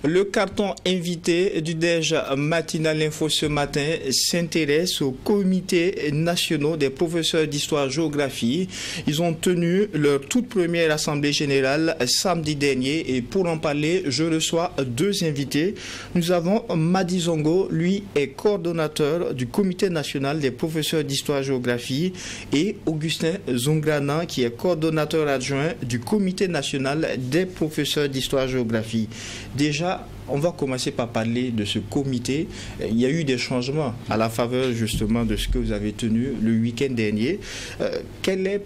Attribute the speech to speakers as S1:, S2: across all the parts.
S1: Le carton invité du Déj Matinal Info ce matin s'intéresse aux comités nationaux des professeurs d'histoire-géographie. Ils ont tenu leur toute première assemblée générale samedi dernier et pour en parler, je reçois deux invités. Nous avons Madi Zongo, lui est coordonnateur du comité national des professeurs d'histoire-géographie et Augustin Zongrana qui est coordonnateur adjoint du comité national des professeurs d'histoire-géographie. Déjà, on va commencer par parler de ce comité. Il y a eu des changements à la faveur justement de ce que vous avez tenu le week-end dernier.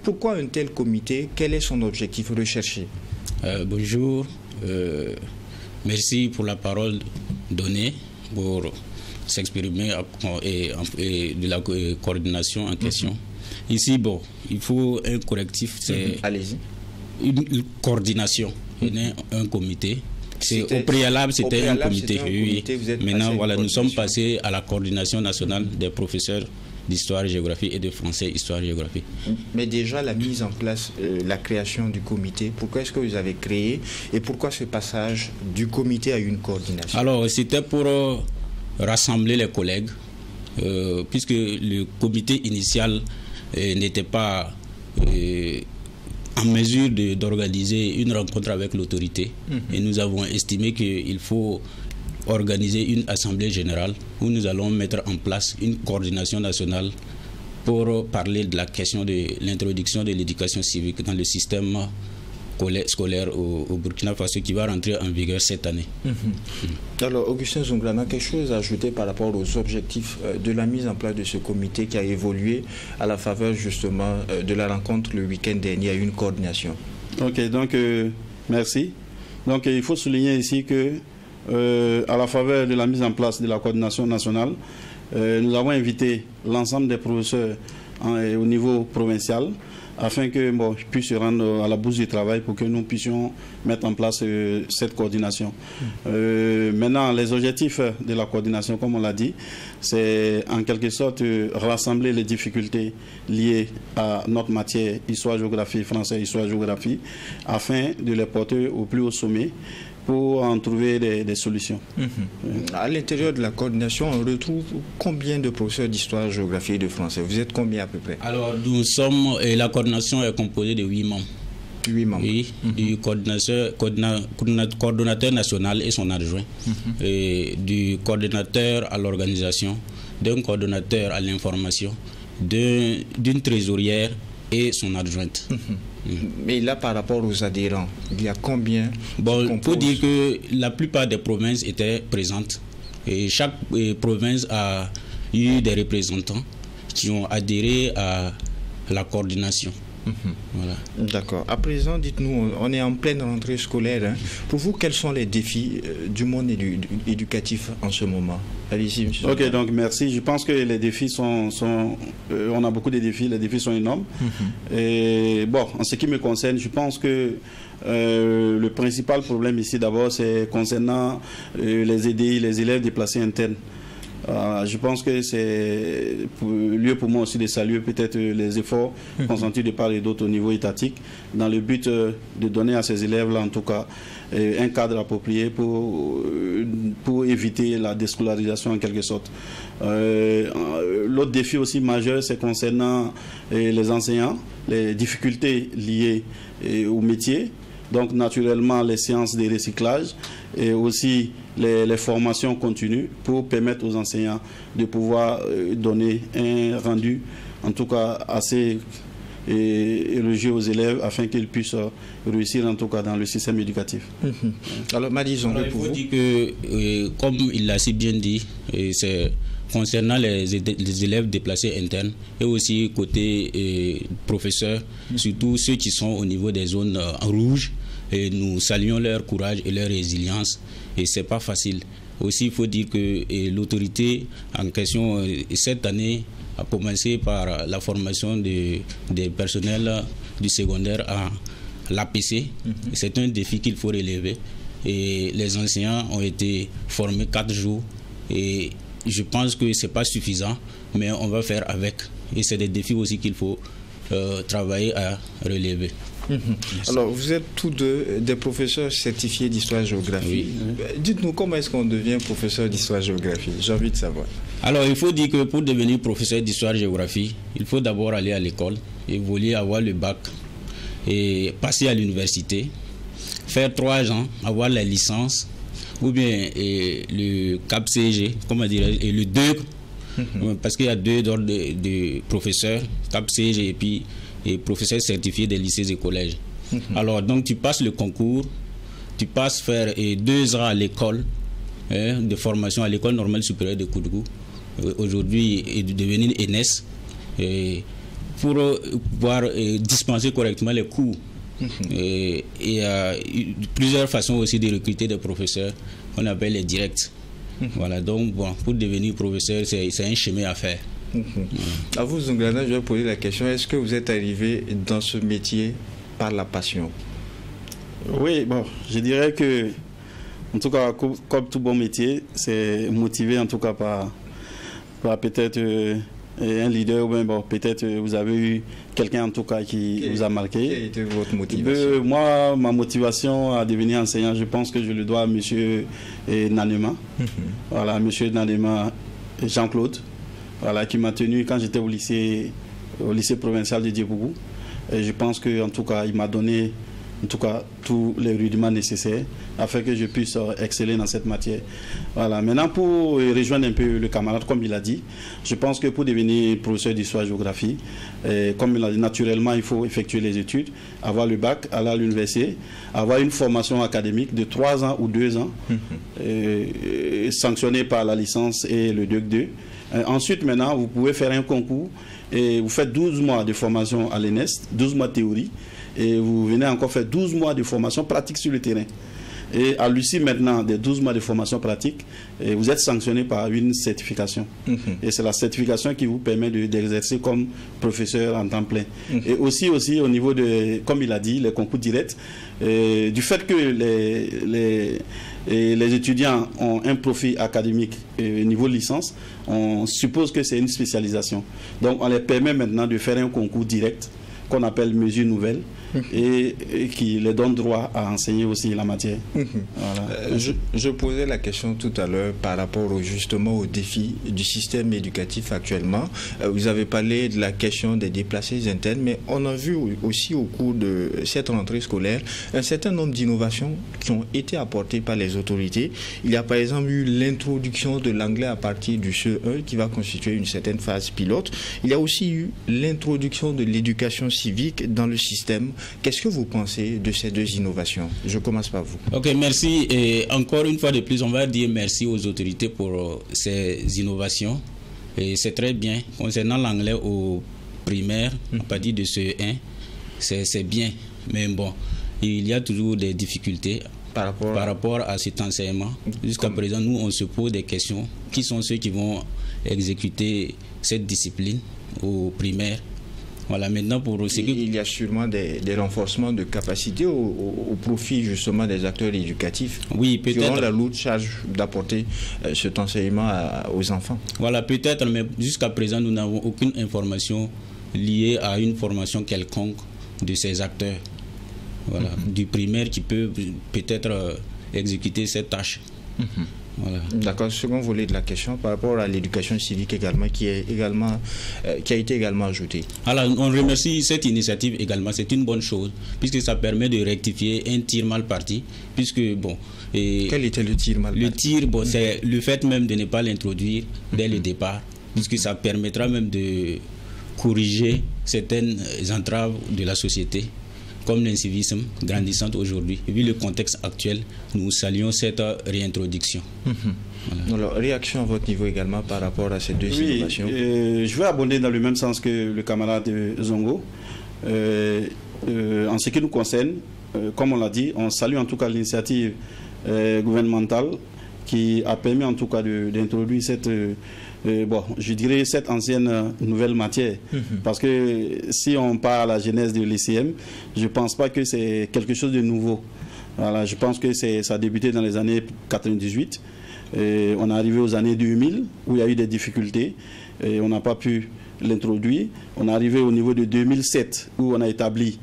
S1: Pourquoi un tel comité? Quel est son objectif recherché?
S2: Bonjour, merci pour la parole donnée pour s'exprimer et de la coordination en question. Ici, bon, il faut un correctif, c'est une coordination, un comité. Au préalable, c'était un comité. Oui. Maintenant, voilà, nous sommes passés à la coordination nationale des professeurs d'histoire et géographie et de français, histoire et géographie.
S1: Mais déjà, la mise en place, la création du comité, pourquoi est-ce que vous avez créé et pourquoi ce passage du comité à une coordination?
S2: Alors, c'était pour rassembler les collègues, puisque le comité initial n'était pas en mesure d'organiser une rencontre avec l'autorité. Et nous avons estimé qu'il faut organiser une assemblée générale où nous allons mettre en place une coordination nationale pour parler de la question de l'introduction de l'éducation civique dans le système scolaire au Burkina Faso qui va rentrer en vigueur cette année.
S1: Alors, Augustin Zongrana, quelque chose à ajouter par rapport aux objectifs de la mise en place de ce comité qui a évolué à la faveur justement de la rencontre le week-end dernier à une coordination?
S3: Ok, donc merci. Donc il faut souligner ici que à la faveur de la mise en place de la coordination nationale, nous avons invité l'ensemble des professeurs au niveau provincial afin que je puisse se rendre à la bourse du travail pour que nous puissions mettre en place cette coordination. Maintenant, les objectifs de la coordination, comme on l'a dit, c'est en quelque sorte rassembler les difficultés liées à notre matière histoire-géographie, français, histoire-géographie, afin de les porter au plus haut sommet pour en trouver des solutions.
S1: À l'intérieur de la coordination, on retrouve combien de professeurs d'histoire-géographie et de français? Vous êtes combien à peu près?
S2: Alors, la coordination est composée de 8 membres.
S1: 8 membres.
S2: Oui, du coordonnateur national et son adjoint, et du coordonnateur à l'organisation, d'un coordonnateur à l'information, d'une trésorière et son adjointe.
S1: Mais là, par rapport aux adhérents, il y a combien?
S2: Bon, il faut dire que la plupart des provinces étaient présentes. Et chaque province a eu des représentants qui ont adhéré à la coordination. Voilà.
S1: D'accord. À présent, dites-nous, on est en pleine rentrée scolaire. Pour vous, quels sont les défis du monde éducatif en ce moment? Allez-y, monsieur.
S3: Ok, donc merci. Je pense que les défis on a beaucoup de défis, les défis sont énormes. Et bon, en ce qui me concerne, je pense que le principal problème ici d'abord, c'est concernant les EDI, les élèves déplacés internes. Je pense que c'est lieu pour moi aussi de saluer peut-être les efforts consentis de part et d'autre au niveau étatique dans le but de donner à ces élèves-là en tout cas un cadre approprié pour éviter la déscolarisation en quelque sorte. L'autre défi aussi majeur, c'est concernant les enseignants, les difficultés liées au métier. Donc naturellement les séances de recyclage et aussi les formations continues pour permettre aux enseignants de pouvoir donner un rendu en tout cas assez élogieux aux élèves afin qu'ils puissent réussir en tout cas dans le système éducatif.
S1: Alors Madi Zongo,
S2: il faut dire que comme il l'a si bien dit, c'est concernant les élèves déplacés internes et aussi côté professeurs, surtout ceux qui sont au niveau des zones rouges, et nous saluons leur courage et leur résilience et c'est pas facile. Aussi il faut dire que l'autorité en question cette année a commencé par la formation des personnels du secondaire à l'APC. C'est un défi qu'il faut relever et les enseignants ont été formés 4 jours et je pense que c'est pas suffisant mais on va faire avec et c'est des défis aussi qu'il faut travailler à relever.
S1: Alors, vous êtes tous deux des professeurs certifiés d'histoire-géographie.
S2: Oui.
S1: Dites-nous, comment est-ce qu'on devient professeur d'histoire-géographie? J'ai envie de savoir.
S2: Alors, il faut dire que pour devenir professeur d'histoire-géographie, il faut d'abord aller à l'école, évoluer, avoir le bac, et passer à l'université, faire 3 ans, avoir la licence, ou bien le CAP-CG, comment dire, et le 2, parce qu'il y a 2 ordres de professeurs, CAP-CG et puis professeur certifié des lycées et collèges. Alors, donc, tu passes le concours, tu passes faire 2 ans à l'école de formation à l'école normale supérieure de Koudougou, aujourd'hui et de devenir ENES, pour pouvoir dispenser correctement les cours. Il y a plusieurs façons aussi de recruter des professeurs qu'on appelle les directs. Voilà, donc bon, pour devenir professeur, c'est un chemin à faire.
S1: À vous, Zonglana, je vais poser la question, est-ce que vous êtes arrivé dans ce métier par la passion?
S3: Oui, bon, je dirais que, en tout cas, comme tout bon métier, c'est motivé en tout cas par peut-être un leader, ou bien bon, peut-être vous avez eu quelqu'un en tout cas qui vous a marqué.
S1: Quelle était votre motivation?
S3: Moi, ma motivation à devenir enseignant, je pense que je le dois à M. Nanema. Voilà, M. Nanema Jean-Claude, voilà, qui m'a tenu quand j'étais au lycée provincial de Djebougou. Et je pense qu'en tout cas, il m'a donné en tout cas tous les rudiments nécessaires afin que je puisse exceller dans cette matière. Voilà. Maintenant, pour rejoindre un peu le camarade, comme il a dit, je pense que pour devenir professeur d'histoire-géographie, comme il a dit, naturellement, il faut effectuer les études, avoir le bac, aller à l'université, avoir une formation académique de 3 ans ou 2 ans, sanctionnée par la licence et le DEC 2. Ensuite, maintenant, vous pouvez faire un concours et vous faites 12 mois de formation à l'ENES, 12 mois de théorie, et vous venez encore faire 12 mois de formation pratique sur le terrain. Et à l'issue maintenant des 12 mois de formation pratique, vous êtes sanctionné par une certification. Et c'est la certification qui vous permet d'exercer comme professeur en temps plein. Et aussi au niveau de, comme il a dit, les concours directs, du fait que les étudiants ont un profil académique niveau licence, on suppose que c'est une spécialisation. Donc on les permet maintenant de faire un concours direct qu'on appelle mesure nouvelle et qui les donne droit à enseigner aussi la matière. Voilà.
S1: Je posais la question tout à l'heure par rapport justement aux défis du système éducatif actuellement. Vous avez parlé de la question des déplacés internes, mais on a vu aussi au cours de cette rentrée scolaire un certain nombre d'innovations qui ont été apportées par les autorités. Il y a par exemple eu l'introduction de l'anglais à partir du CE1 qui va constituer une certaine phase pilote. Il y a aussi eu l'introduction de l'éducation civique dans le système. Qu'est-ce que vous pensez de ces 2 innovations? Je commence par vous.
S2: Ok, merci. Et encore une fois de plus, on va dire merci aux autorités pour ces innovations. Et c'est très bien. Concernant l'anglais au primaire, à partir de CE1, c'est bien. Mais bon, il y a toujours des difficultés par rapport à cet enseignement. Jusqu'à présent, nous, on se pose des questions. Qui sont ceux qui vont exécuter cette discipline au primaire? Voilà, maintenant pour
S1: il y a sûrement des renforcements de capacités au profit justement des acteurs éducatifs.
S2: Oui, peut-être.
S1: Qui ont la lourde charge d'apporter cet enseignement aux enfants.
S2: Voilà, peut-être, mais jusqu'à présent, nous n'avons aucune information liée à une formation quelconque de ces acteurs. Voilà, du primaire qui peut peut-être exécuter cette tâche. Voilà.
S1: D'accord. Second volet de la question par rapport à l'éducation civique également qui a été également ajoutée.
S2: Alors on remercie cette initiative également, c'est une bonne chose puisque ça permet de rectifier un tir mal parti puisque bon.
S1: Quel était le tir mal parti?
S2: Le tir, bon, c'est le fait même de ne pas l'introduire dès le départ puisque ça permettra même de corriger certaines entraves de la société, comme l'incivisme grandissant aujourd'hui. Et vu le contexte actuel, nous saluons cette réintroduction.
S3: Voilà.
S1: Alors, réaction à votre niveau également par rapport à ces 2 innovations?
S3: Je vais abonder dans le même sens que le camarade Zongo. En ce qui nous concerne, comme on l'a dit, on salue en tout cas l'initiative gouvernementale qui a permis en tout cas d'introduire cette... je dirais cette ancienne nouvelle matière. Parce que si on part à la genèse de l'ECM, je ne pense pas que c'est quelque chose de nouveau. Voilà, je pense que ça a débuté dans les années 98. Et on est arrivé aux années 2000 où il y a eu des difficultés et on n'a pas pu l'introduire. On est arrivé au niveau de 2007 où on a établi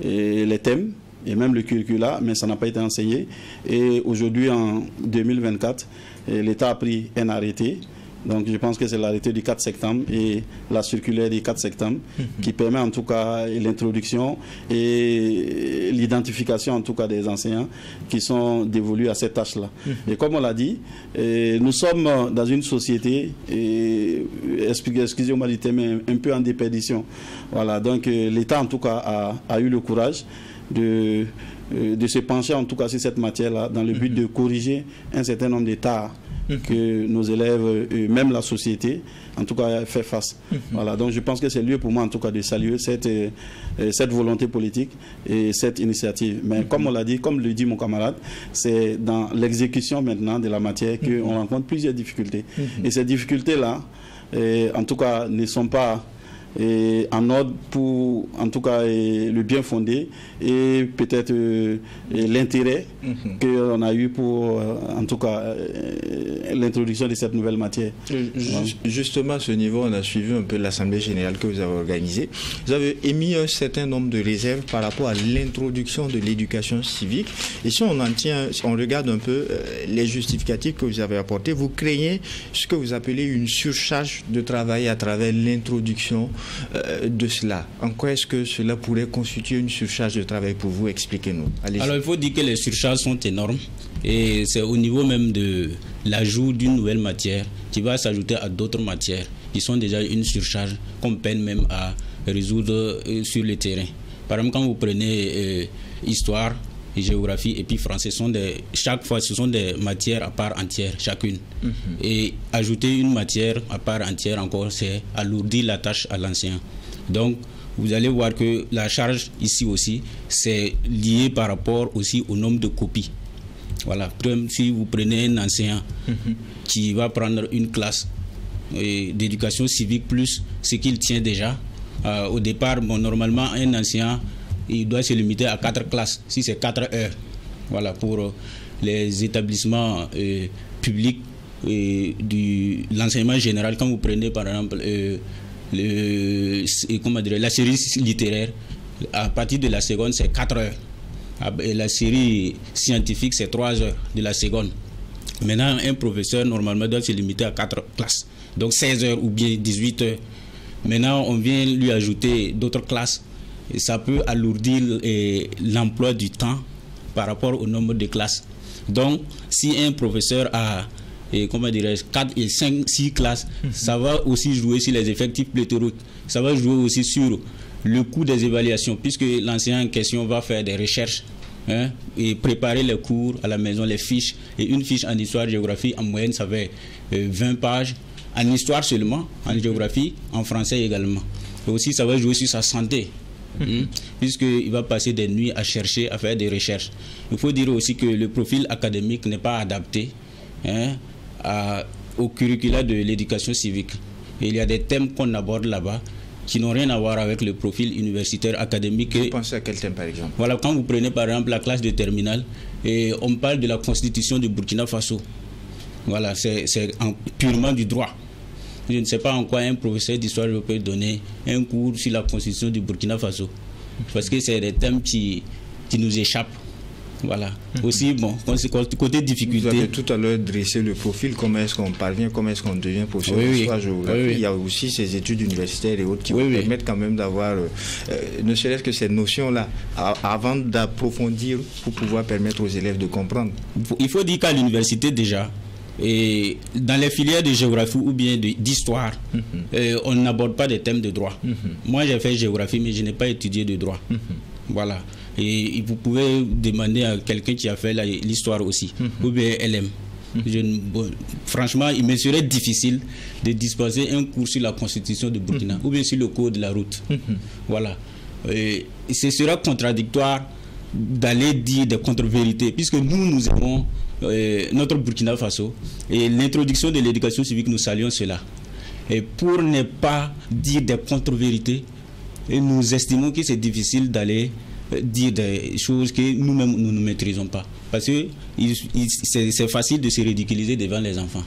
S3: les thèmes et même le curricula, mais ça n'a pas été enseigné. Et aujourd'hui, en 2024, l'État a pris un arrêté. Donc je pense que c'est l'arrêté du 4 septembre et la circulaire du 4 septembre qui permet en tout cas l'introduction et l'identification en tout cas des enseignants qui sont dévolus à cette tâche-là. Et comme on l'a dit, nous sommes dans une société, excusez-moi du terme, un peu en déperdition. Voilà, donc l'État en tout cas a eu le courage de se pencher en tout cas sur cette matière-là dans le but de corriger un certain nombre d'états que nos élèves, même la société, en tout cas, fait face. Voilà, donc je pense que c'est lieu pour moi, en tout cas, de saluer cette volonté politique et cette initiative. Mais comme on l'a dit, comme le dit mon camarade, c'est dans l'exécution maintenant de la matière qu'on rencontre plusieurs difficultés. Et ces difficultés-là, en tout cas, ne sont pas en ordre pour, en tout cas, le bien fondé et peut-être l'intérêt qu'on a eu pour, en tout cas, l'introduction de cette nouvelle matière.
S1: Justement, à ce niveau, on a suivi un peu l'Assemblée générale que vous avez organisée. Vous avez émis un certain nombre de réserves par rapport à l'introduction de l'éducation civique. Et si on on regarde un peu les justificatifs que vous avez apportés, vous craignez ce que vous appelez une surcharge de travail à travers l'introduction de cela. En quoi est-ce que cela pourrait constituer une surcharge de travail pour vous? Expliquez-nous.
S2: Alors il faut dire que les surcharges sont énormes et c'est au niveau même de l'ajout d'une nouvelle matière qui va s'ajouter à d'autres matières qui sont déjà une surcharge qu'on peine même à résoudre sur le terrain. Par exemple, quand vous prenez histoire, géographie et puis français, chaque fois ce sont des matières à part entière chacune. Et ajouter une matière à part entière encore, c'est alourdir la tâche à l'enseignant. Donc vous allez voir que la charge ici aussi, c'est lié par rapport aussi au nombre de copies. Voilà, comme si vous prenez un enseignant qui va prendre une classe d'éducation civique plus ce qu'il tient déjà. Au départ, normalement, un enseignant, il doit se limiter à 4 classes, si c'est 4 heures. Voilà, pour les établissements publics de l'enseignement général, quand vous prenez par exemple la série littéraire, à partir de la seconde, c'est 4 heures. Et la série scientifique, c'est 3 heures de la seconde. Maintenant, un professeur, normalement, doit se limiter à 4 classes. Donc 16 heures ou bien 18 heures. Maintenant, on vient lui ajouter d'autres classes. Et ça peut alourdir l'emploi du temps par rapport au nombre de classes. Donc, si un professeur a 4 et 5, 6 classes, ça va aussi jouer sur les effectifs pléthoriques. Ça va jouer aussi sur le coût des évaluations, puisque l'enseignant en question va faire des recherches et préparer les cours à la maison, les fiches. Et une fiche en histoire-géographie, en moyenne, ça fait 20 pages. En histoire seulement, en géographie, en français également. Et aussi, ça va jouer sur sa santé. Puisqu'il va passer des nuits à chercher, à faire des recherches. Il faut dire aussi que le profil académique n'est pas adapté au curricula de l'éducation civique. Et il y a des thèmes qu'on aborde là-bas qui n'ont rien à voir avec le profil universitaire académique.
S1: Vous pensez à quel thème par exemple?
S2: Voilà, quand vous prenez par exemple la classe de terminale, et on parle de la constitution du Burkina Faso. Voilà, c'est purement du droit. Je ne sais pas en quoi un professeur d'histoire peut donner un cours sur la constitution du Burkina Faso. Parce que c'est des thèmes qui nous échappent. Voilà. Aussi, bon, côté difficulté.
S1: Vous avez tout à l'heure dressé le profil, comment est-ce qu'on parvient, comment est-ce qu'on devient professeur d'histoire géographie. Il y a aussi ces études universitaires et autres qui vous permettent quand même d'avoir, ne serait-ce que ces notions-là, avant d'approfondir pour pouvoir permettre aux élèves de comprendre.
S2: Il faut dire qu'à l'université déjà, et dans les filières de géographie ou bien d'histoire, on n'aborde pas des thèmes de droit. Moi, j'ai fait géographie, mais je n'ai pas étudié de droit. Voilà. Et vous pouvez demander à quelqu'un qui a fait l'histoire aussi, ou bien LM. Franchement, il me serait difficile de dispenser un cours sur la constitution de Burkina, ou bien sur le code de la route. Voilà. Et ce sera contradictoire d'aller dire des contre-vérités, puisque nous avons notre Burkina Faso, et l'introduction de l'éducation civique, nous saluons cela. Et pour ne pas dire des contre-vérités, nous estimons que c'est difficile d'aller dire des choses que nous-mêmes nous ne maîtrisons pas. Parce que c'est facile de se ridiculiser devant les enfants.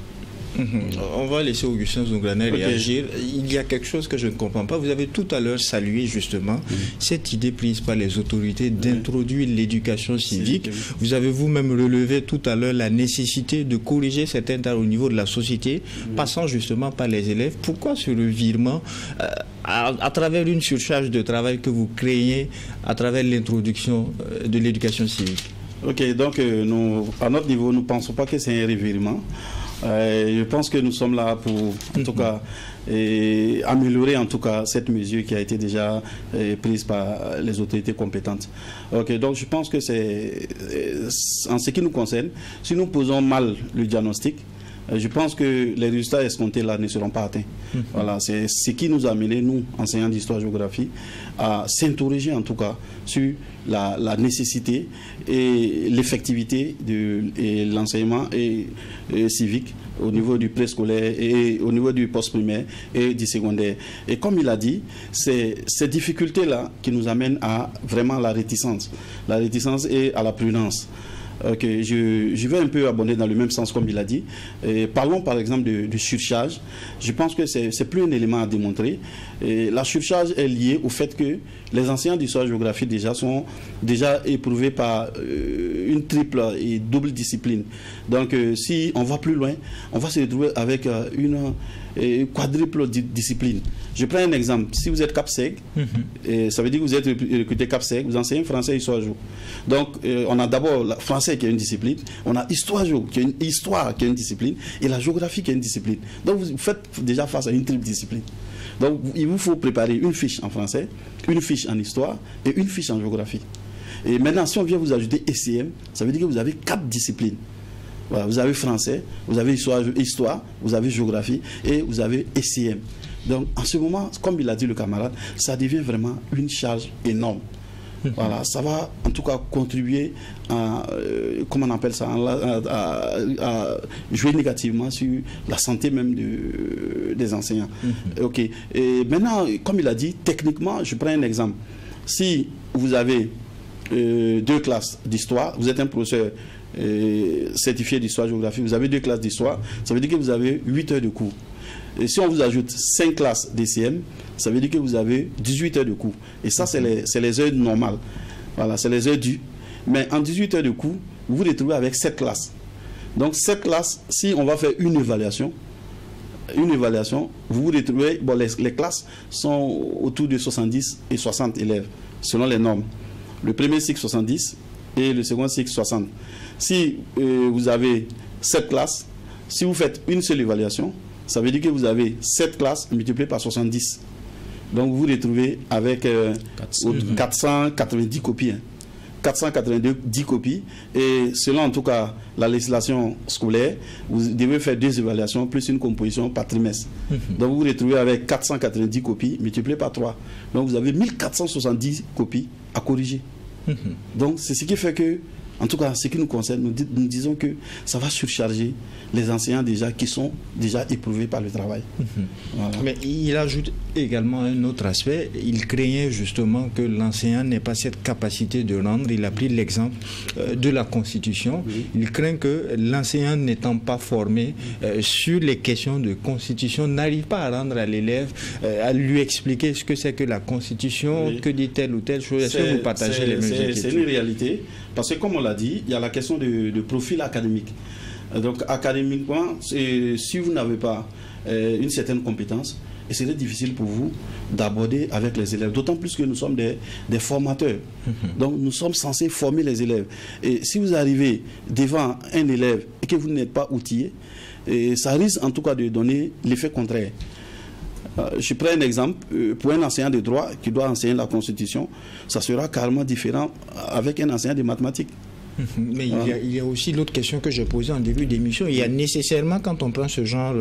S1: On va laisser Augustin Zoungrané réagir. Il y a quelque chose que je ne comprends pas. Vous avez tout à l'heure salué justement cette idée prise par les autorités d'introduire l'éducation civique. Vous avez vous-même relevé tout à l'heure la nécessité de corriger certains tares au niveau de la société, passant justement par les élèves. Pourquoi ce revirement à travers une surcharge de travail que vous créez à travers l'introduction de l'éducation civique?
S3: Ok, donc nous, à notre niveau, nous ne pensons pas que c'est un revirement. Je pense que nous sommes là pour, en tout cas, améliorer en tout cas cette mesure qui a été déjà prise par les autorités compétentes. Ok, donc je pense que c'est, en ce qui nous concerne, si nous posons mal le diagnostic, je pense que les résultats escomptés là ne seront pas atteints. Voilà, c'est ce qui nous a amené, nous, enseignants d'histoire-géographie, à s'interroger en tout cas sur la nécessité et l'effectivité de l'enseignement civique au niveau du préscolaire et au niveau du post-primaire et du secondaire. Et comme il a dit, c'est ces difficultés-là qui nous amènent à vraiment la réticence et à la prudence. Okay, je vais un peu abonder dans le même sens comme il a dit. Parlons par exemple de surcharge. Je pense que c'est plus un élément à démontrer. La surcharge est liée au fait que les enseignants d'histoire-géographie sont déjà éprouvés par une triple et double discipline. Donc si on va plus loin, on va se retrouver avec une quadruple discipline. Je prends un exemple. Si vous êtes CAPSEG, ça veut dire que vous êtes recruté CAPSEG, vous enseignez français, histoire géo. Donc on a d'abord le français qui est une discipline, on a histoire géo qui est une discipline, et la géographie qui est une discipline. Donc vous faites déjà face à une triple discipline. Donc il vous faut préparer une fiche en français, une fiche en histoire et une fiche en géographie. Et maintenant, si on vient vous ajouter SCM, ça veut dire que vous avez 4 disciplines. Voilà, vous avez français, vous avez histoire, vous avez géographie et vous avez SCM. Donc en ce moment, comme il a dit le camarade, ça devient vraiment une charge énorme. Voilà, ça va en tout cas contribuer à, comment on appelle ça, à jouer négativement sur la santé même des enseignants. Ok. Et maintenant, comme il a dit, techniquement, je prends un exemple. Si vous avez 2 classes d'histoire, vous êtes un professeur certifié d'histoire-géographie, vous avez 2 classes d'histoire, ça veut dire que vous avez 8 heures de cours. Et si on vous ajoute 5 classes d'ECM, ça veut dire que vous avez 18 heures de cours. Et ça, c'est les heures normales. Voilà, c'est les heures dues. Mais en 18 heures de cours, vous vous retrouvez avec 7 classes. Donc, 7 classes, si on va faire une évaluation, vous vous retrouvez, bon, les classes sont autour de 70 et 60 élèves, selon les normes. Le premier cycle 70 et le second cycle 60. Si vous avez 7 classes, si vous faites une seule évaluation, ça veut dire que vous avez 7 classes multipliées par 70. Donc vous vous retrouvez avec 490 copies. 490 copies. Et selon en tout cas la législation scolaire, vous devez faire 2 évaluations plus une composition par trimestre. Donc vous vous retrouvez avec 490 copies multipliées par 3. Donc vous avez 1470 copies à corriger. Donc c'est ce qui fait que, en tout cas, ce qui nous concerne, nous disons que ça va surcharger les enseignants déjà qui sont déjà éprouvés par le travail. Voilà.
S1: Mais il ajoute également un autre aspect. Il craignait justement que l'enseignant n'ait pas cette capacité de rendre. Il a pris l'exemple de la Constitution. Il craint que l'enseignant n'étant pas formé sur les questions de Constitution n'arrive pas à rendre à l'élève, à lui expliquer ce que c'est que la Constitution, que dit telle ou telle chose. Est-ce que vous partagez les mêmes inquiétudes?
S3: C'est une réalité. Parce que comme on l'a dit, il y a la question de profil académique. Donc académiquement, si vous n'avez pas une certaine compétence, il serait difficile pour vous d'aborder avec les élèves. D'autant plus que nous sommes des formateurs. Donc nous sommes censés former les élèves. Et si vous arrivez devant un élève et que vous n'êtes pas outillé, ça risque en tout cas de donner l'effet contraire. Je prends un exemple. Pour un enseignant de droit qui doit enseigner la Constitution, ça sera carrément différent avec un enseignant de mathématiques.
S1: Mais il y a aussi l'autre question que j'ai posée en début d'émission. Il y a nécessairement, quand on prend ce genre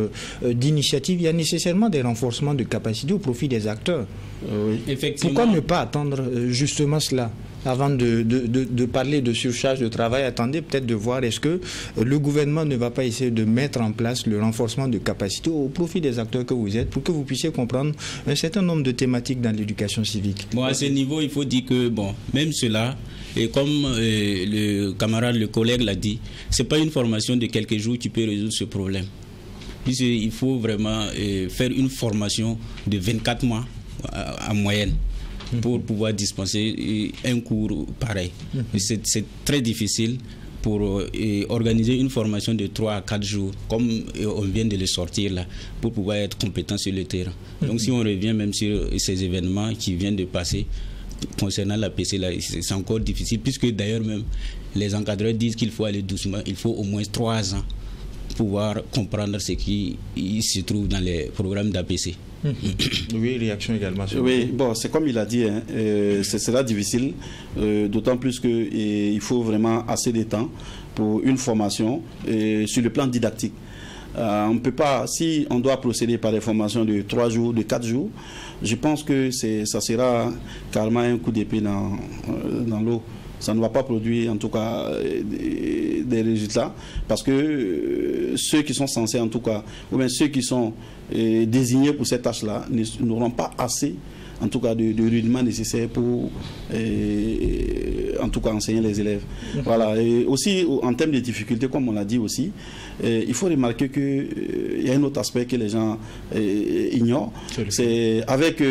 S1: d'initiative, il y a nécessairement des renforcements de capacité au profit des acteurs.
S2: Oui. Effectivement.
S1: Pourquoi ne pas attendre justement cela avant de parler de surcharge de travail? Attendez peut-être de voir est-ce que le gouvernement ne va pas essayer de mettre en place le renforcement de capacité au profit des acteurs que vous êtes pour que vous puissiez comprendre un certain nombre de thématiques dans l'éducation civique.
S2: Bon, à ce niveau, il faut dire que bon, même cela, et comme le camarade, le collègue l'a dit, c'est pas une formation de quelques jours qui peut résoudre ce problème. puisqu'il faut vraiment faire une formation de 24 mois en moyenne pour pouvoir dispenser un cours pareil. C'est très difficile pour organiser une formation de 3 à 4 jours, comme on vient de le sortir là, pour pouvoir être compétent sur le terrain. Donc si on revient même sur ces événements qui viennent de passer, concernant l'APC, là, c'est encore difficile, puisque d'ailleurs même les encadreurs disent qu'il faut aller doucement, il faut au moins 3 ans pour pouvoir comprendre ce qui se trouve dans les programmes d'APC.
S1: Oui, réaction également.
S3: Oui, bon, c'est comme il a dit, ce sera difficile, d'autant plus qu'il faut vraiment assez de temps pour une formation sur le plan didactique. On ne peut pas, si on doit procéder par des formations de 3 jours, de 4 jours, je pense que ça sera carrément un coup d'épée dans l'eau. Ça ne va pas produire en tout cas des résultats, parce que ceux qui sont censés en tout cas, ou bien ceux qui sont désignés pour cette tâche-là n'auront pas assez en tout cas de rudiments nécessaires pour en tout cas enseigner les élèves. Voilà. Et aussi en termes de difficultés, comme on l'a dit aussi, il faut remarquer qu'il y a un autre aspect que les gens ignorent. C'est avec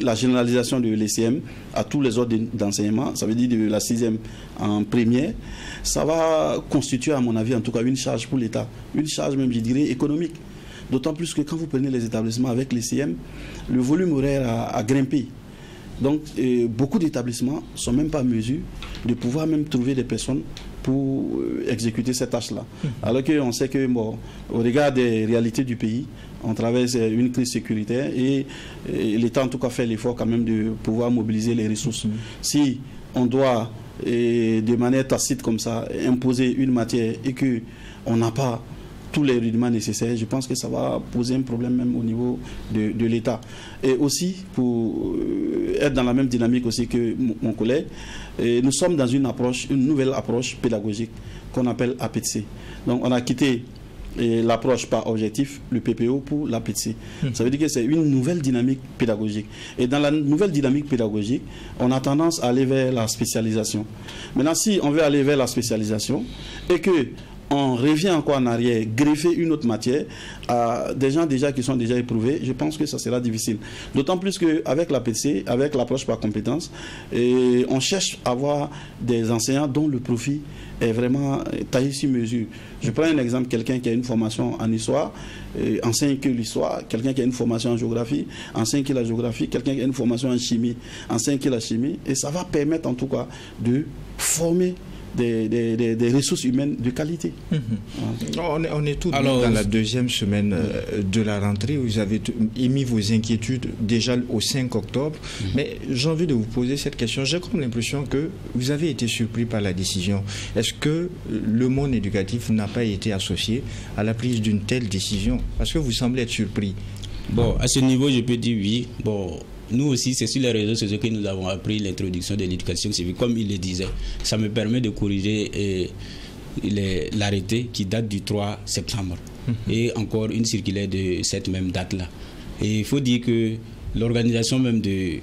S3: la généralisation de l'ECM à tous les ordres d'enseignement, ça veut dire de la 6e en première, ça va constituer à mon avis en tout cas une charge pour l'État, une charge même je dirais économique. D'autant plus que quand vous prenez les établissements avec l'ECM, le volume horaire a grimpé. Donc, beaucoup d'établissements ne sont même pas en mesure de pouvoir même trouver des personnes pour exécuter cette tâche-là. Alors qu'on sait que, bon, au regard des réalités du pays, on traverse une crise sécuritaire et l'État en tout cas fait l'effort quand même de pouvoir mobiliser les ressources. Si on doit, de manière tacite comme ça, imposer une matière et qu'on n'a pas tous les rudiments nécessaires, je pense que ça va poser un problème même au niveau de l'État. Et aussi, pour être dans la même dynamique aussi que mon collègue, nous sommes dans une nouvelle approche pédagogique qu'on appelle APC. Donc on a quitté l'approche par objectif, le PPO, pour l'APC. Ça veut dire que c'est une nouvelle dynamique pédagogique. Et dans la nouvelle dynamique pédagogique, on a tendance à aller vers la spécialisation. Maintenant, si on veut aller vers la spécialisation et que on revient encore en arrière, greffer une autre matière à des gens déjà qui sont déjà éprouvés, je pense que ça sera difficile. D'autant plus qu'avec l'APC, avec l'approche par compétence, on cherche à avoir des enseignants dont le profit est vraiment taillé sur mesure. Je prends un exemple, quelqu'un qui a une formation en histoire, enseigne que l'histoire, quelqu'un qui a une formation en géographie, enseigne que la géographie, quelqu'un qui a une formation en chimie, enseigne que la chimie, et ça va permettre en tout cas de former des ressources humaines de qualité.
S1: On est tout dans la 2e semaine de la rentrée. Vous avez émis vos inquiétudes déjà au 5 octobre. Mais j'ai envie de vous poser cette question. J'ai comme l'impression que vous avez été surpris par la décision. Est-ce que le monde éducatif n'a pas été associé à la prise d'une telle décision? Parce que vous semblez être surpris.
S2: Bon, à ce niveau, je peux dire oui. Bon, nous aussi, c'est sur les réseaux sociaux que nous avons appris l'introduction de l'éducation civique. Comme il le disait, ça me permet de corriger l'arrêté qui date du 3 septembre. Et encore une circulaire de cette même date-là. Et il faut dire que l'organisation même de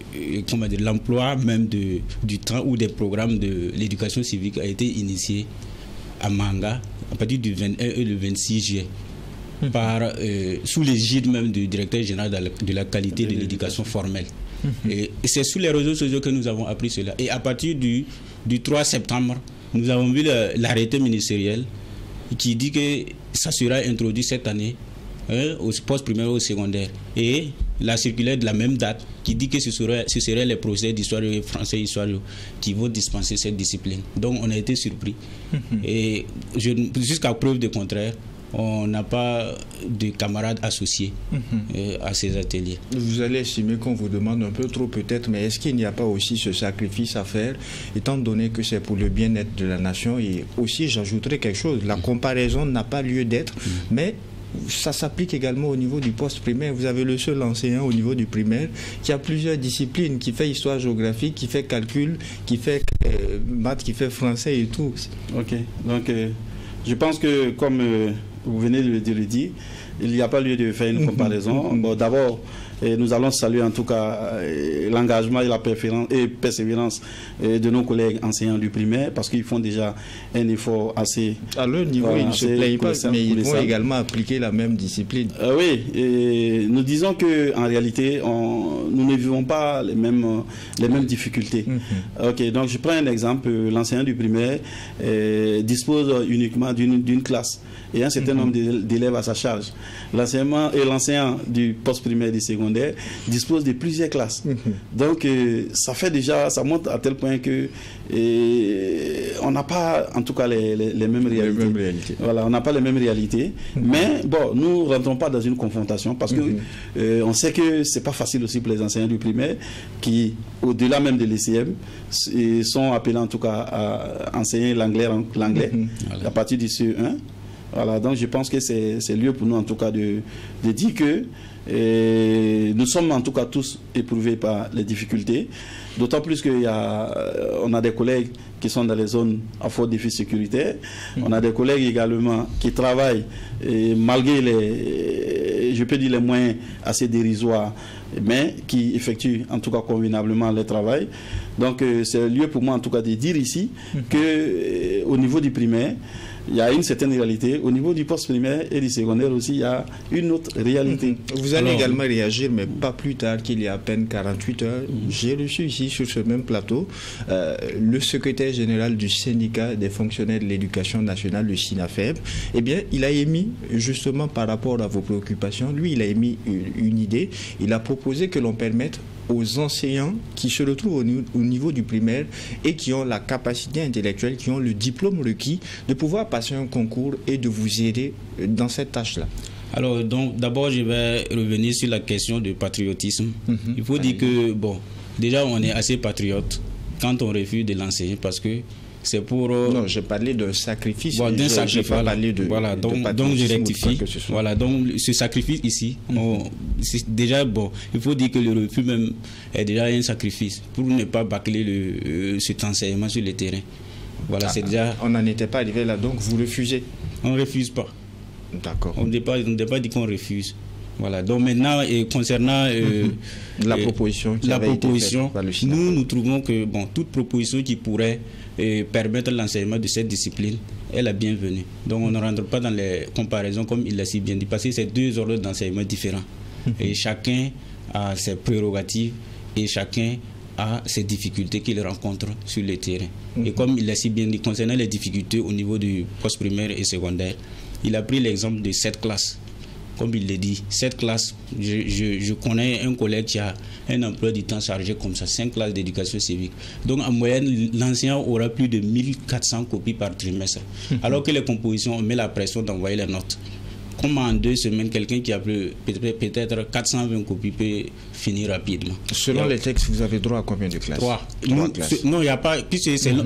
S2: l'emploi même du temps ou des programmes de l'éducation civique a été initiée à Manga à partir du 21 et le 26 juillet. Sous l'égide même du directeur général de la qualité de l'éducation formelle. Et c'est sous les réseaux sociaux que nous avons appris cela. Et à partir du 3 septembre, nous avons vu l'arrêté ministériel qui dit que ça sera introduit cette année au poste primaire ou au secondaire. Et la circulaire de la même date qui dit que ce seraient les professeurs d'histoire et français histoire qui vont dispenser cette discipline. Donc on a été surpris. Et jusqu'à preuve de contraire, on n'a pas de camarades associés à ces ateliers.
S1: Vous allez estimer qu'on vous demande un peu trop peut-être, mais est-ce qu'il n'y a pas aussi ce sacrifice à faire, étant donné que c'est pour le bien-être de la nation? Et aussi, j'ajouterai quelque chose, la comparaison n'a pas lieu d'être, mais ça s'applique également au niveau du poste primaire. Vous avez le seul enseignant au niveau du primaire qui a plusieurs disciplines, qui fait histoire géographie, qui fait calcul, qui fait maths, qui fait français et tout.
S3: Ok, donc je pense que comme vous venez de le dire, il n'y a pas lieu de faire une comparaison. Bon, d'abord, Et nous allons saluer en tout cas l'engagement et la persévérance de nos collègues enseignants du primaire, parce qu'ils font déjà un effort assez...
S1: À leur niveau, ils ne se plaignent pas, mais ils vont également appliquer la même discipline.
S3: Oui, et nous disons qu'en réalité, nous ne vivons pas les mêmes difficultés. Ok, donc je prends un exemple. L'enseignant du primaire dispose uniquement d'une classe et un certain nombre d'élèves à sa charge. L'enseignant du post-primaire et du secondaire dispose de plusieurs classes. Donc ça fait déjà, ça montre à tel point que on n'a pas en tout cas les mêmes réalités. Voilà, on n'a pas les mêmes réalités. Mais bon, nous ne rentrons pas dans une confrontation parce que on sait que c'est pas facile aussi pour les enseignants du primaire qui, au-delà même de l'ECM, sont appelés en tout cas à enseigner l'anglais à partir du CE1. Voilà, donc je pense que c'est lieu pour nous en tout cas de dire que nous sommes en tout cas tous éprouvés par les difficultés, d'autant plus qu'on a des collègues qui sont dans les zones à fort défi sécuritaire, on a des collègues également qui travaillent malgré les moyens assez dérisoires, mais qui effectuent en tout cas convenablement le travail. Donc c'est lieu pour moi en tout cas de dire ici que au niveau du primaire, il y a une certaine réalité. Au niveau du post-primaire et du secondaire aussi, il y a une autre réalité.
S1: Vous allez également réagir, mais pas plus tard qu'il y a à peine 48 heures. J'ai reçu ici, sur ce même plateau, le secrétaire général du syndicat des fonctionnaires de l'éducation nationale, le SINAFEB. Eh bien, il a émis, justement par rapport à vos préoccupations, lui, il a émis une idée. Il a proposé que l'on permette aux enseignants qui se retrouvent au niveau du primaire et qui ont la capacité intellectuelle, qui ont le diplôme requis, de pouvoir passer un concours et de vous aider dans cette tâche-là.
S2: Alors, donc, d'abord, je vais revenir sur la question du patriotisme. Il faut dire que, bon, déjà, on est assez patriote quand on refuse de l'enseigner parce que c'est pour...
S1: Non, j'ai parlé d'un sacrifice.
S2: Bon, d'un sacrifice,
S1: pas parlé de...
S2: Voilà, donc je rectifie. Voilà, donc ce sacrifice ici, c'est déjà, bon, il faut dire que le refus même est déjà un sacrifice pour ne pas bâcler cet enseignement sur le terrain. Voilà, c'est déjà...
S1: On n'en était pas arrivé là, donc vous refusez?
S2: On ne refuse pas.
S1: D'accord.
S2: On n'a pas dit qu'on refuse. Voilà, donc maintenant, concernant
S1: la proposition qui avait été faite par le SINAFEB,
S2: nous trouvons que toute proposition qui pourrait permettre l'enseignement de cette discipline est la bienvenue. Donc on ne rentre pas dans les comparaisons comme il l'a si bien dit, parce que c'est deux ordres d'enseignement différents. Et chacun a ses prérogatives et chacun a ses difficultés qu'il rencontre sur le terrain. Et comme il l'a si bien dit, concernant les difficultés au niveau du post-primaire et secondaire, il a pris l'exemple de 7 classes. Comme il l'a dit, 7 classes, je connais un collègue qui a un emploi du temps chargé comme ça, 5 classes d'éducation civique. Donc en moyenne, l'enseignant aura plus de 1400 copies par trimestre. Alors que les compositions, on met la pression d'envoyer les notes. Comme en 2 semaines, quelqu'un qui a peut-être 420 copies peut finir rapidement.
S1: Selon les textes, vous avez droit à combien de classes?
S2: 3.
S1: Classes.
S2: Non, il n'y a pas.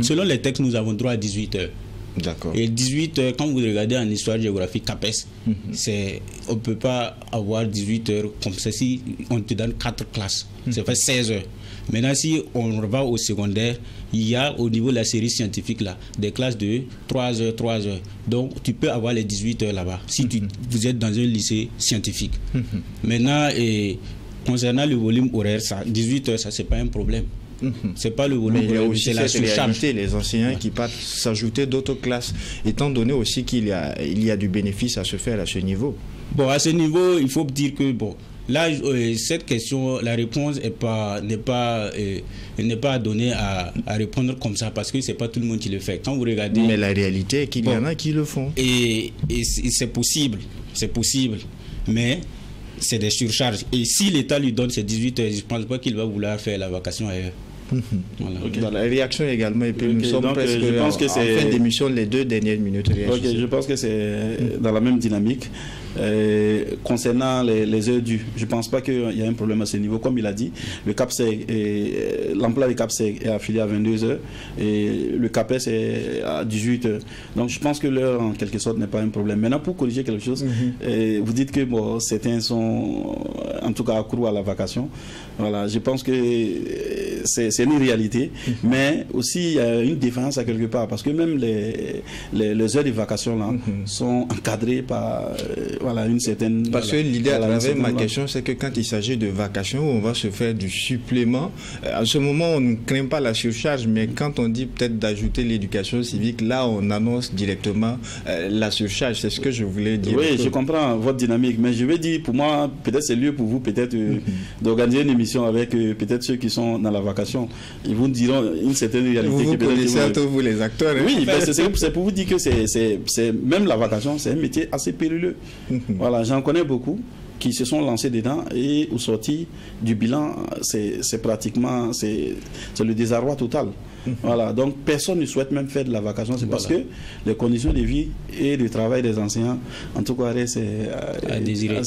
S2: Selon les textes, nous avons droit à 18 heures.
S1: D'accord.
S2: Et 18 heures, quand vous regardez en histoire géographique CAPES, on ne peut pas avoir 18 heures comme ça si on te donne 4 classes. Ça fait 16 heures. Maintenant, si on va au secondaire, il y a au niveau de la série scientifique là, des classes de 3 heures, 3 heures. Donc, tu peux avoir les 18 heures là-bas si vous êtes dans un lycée scientifique. Maintenant, concernant le volume horaire, 18 heures, ça, c'est pas un problème. C'est pas le volume,
S1: mais il y a aussi la réalité, les enseignants qui partent s'ajouter d'autres classes, étant donné aussi qu'il y a du bénéfice à se faire à ce niveau.
S2: Bon, à ce niveau, il faut dire que là, cette question, la réponse n'est pas donnée à répondre comme ça parce que c'est pas tout le monde qui le fait. Quand vous regardez,
S1: mais la réalité est qu'il y en a qui le font.
S2: Et c'est possible, mais c'est des surcharges. Et si l'État lui donne ses 18 heures, je ne pense pas qu'il va vouloir faire la vacation ailleurs.
S1: Voilà. Dans la réaction également, et puis nous sommes presque en fin d'émission, les 2 dernières minutes.
S3: Je pense que c'est dans la même dynamique. Concernant les heures dues, je ne pense pas qu'il y a un problème à ce niveau. Comme il a dit, le CAPSEG, l'emploi du CAPSEG est affilié à 22 heures et le CAPES est à 18 heures. Donc je pense que l'heure, en quelque sorte, n'est pas un problème. Maintenant, pour corriger quelque chose, vous dites que certains sont en tout cas accrus à la vacation. Voilà, je pense que c'est une réalité, mais aussi il y a une différence à quelque part, parce que même les heures de vacation là sont encadrées par voilà, une certaine...
S1: Parce que l'idée à travers ma question, c'est que quand il s'agit de vacations, on va se faire du supplément. À ce moment, on ne craint pas la surcharge, mais quand on dit peut-être d'ajouter l'éducation civique, là, on annonce directement la surcharge. C'est ce que je voulais dire.
S3: Oui, je comprends votre dynamique, mais je vais dire, pour moi, peut-être c'est lieu pour vous, peut-être, d'organiser une émission avec peut-être ceux qui sont dans la vacation. Ils vous diront une certaine réalité.
S1: Vous connaissez entre vous les acteurs. Hein?
S3: Oui, ben c'est pour vous dire que c'est même la vacation, c'est un métier assez périlleux. Voilà, j'en connais beaucoup qui se sont lancés dedans et au sorti du bilan, c'est pratiquement le désarroi total. Voilà, donc personne ne souhaite même faire de la vacation, c'est parce que les conditions de vie et de travail des enseignants, en tout cas, restent à désirer.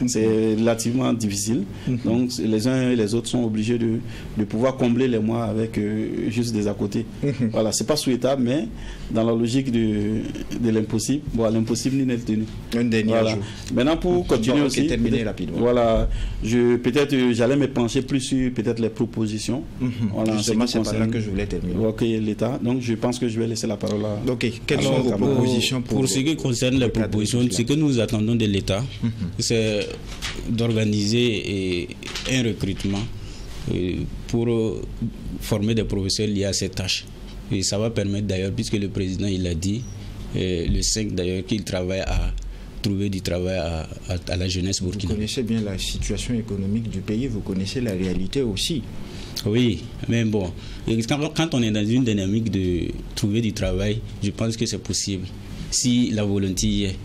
S3: C'est relativement difficile. Donc les uns et les autres sont obligés de pouvoir combler les mois avec juste des à côté. Voilà, c'est pas souhaitable, mais dans la logique de l'impossible, bon, l'impossible n'est tenu.
S1: Un dernier jour.
S3: Maintenant, pour continuer aussi,
S1: terminer rapidement.
S3: Voilà, peut-être j'allais me pencher plus sur peut-être les propositions. Voilà,
S1: c'est par là que je voulais terminer.
S3: l'État. Donc je pense que je vais laisser la parole à...
S1: Ok, quelles sont vos propositions
S2: pour ce qui concerne les propositions, ce que nous attendons de l'État, c'est d'organiser un recrutement pour former des professeurs liés à ces tâches. Et ça va permettre d'ailleurs, puisque le président il a dit, le 5 d'ailleurs, qu'il travaille à trouver du travail à la jeunesse burkinabé.
S1: Vous connaissez bien la situation économique du pays, vous connaissez la réalité aussi.
S2: Oui, mais bon, quand on est dans une dynamique de trouver du travail, je pense que c'est possible, si la volonté y est.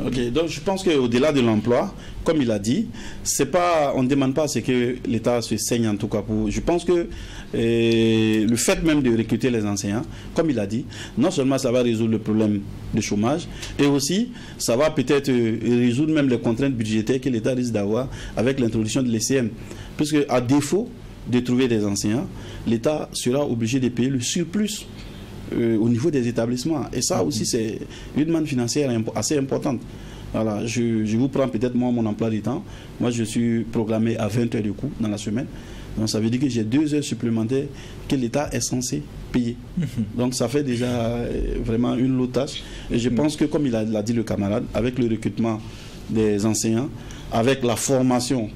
S3: Ok, donc je pense qu'au-delà de l'emploi, comme il a dit, on ne demande pas à ce que l'État se saigne en tout cas. Je pense que le fait même de recruter les enseignants, comme il a dit, non seulement ça va résoudre le problème de chômage, et aussi ça va peut-être résoudre même les contraintes budgétaires que l'État risque d'avoir avec l'introduction de l'ECM. Puisque à défaut de trouver des enseignants, l'État sera obligé de payer le surplus au niveau des établissements. Et ça aussi, c'est une manne financière assez importante. Voilà, je vous prends peut-être moi mon emploi du temps. Moi, je suis programmé à 20 heures de cours dans la semaine. Donc, ça veut dire que j'ai 2 heures supplémentaires que l'État est censé payer. Donc, ça fait déjà vraiment une lourde tâche. Et je pense que, comme il l'a dit le camarade, avec le recrutement des enseignants, avec la formation,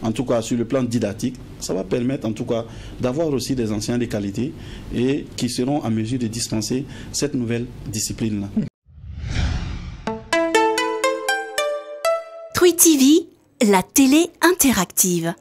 S3: en tout cas sur le plan didactique, ça va permettre en tout cas d'avoir aussi des enseignants de qualité et qui seront en mesure de dispenser cette nouvelle discipline-là.
S4: Truy TV, la télé interactive.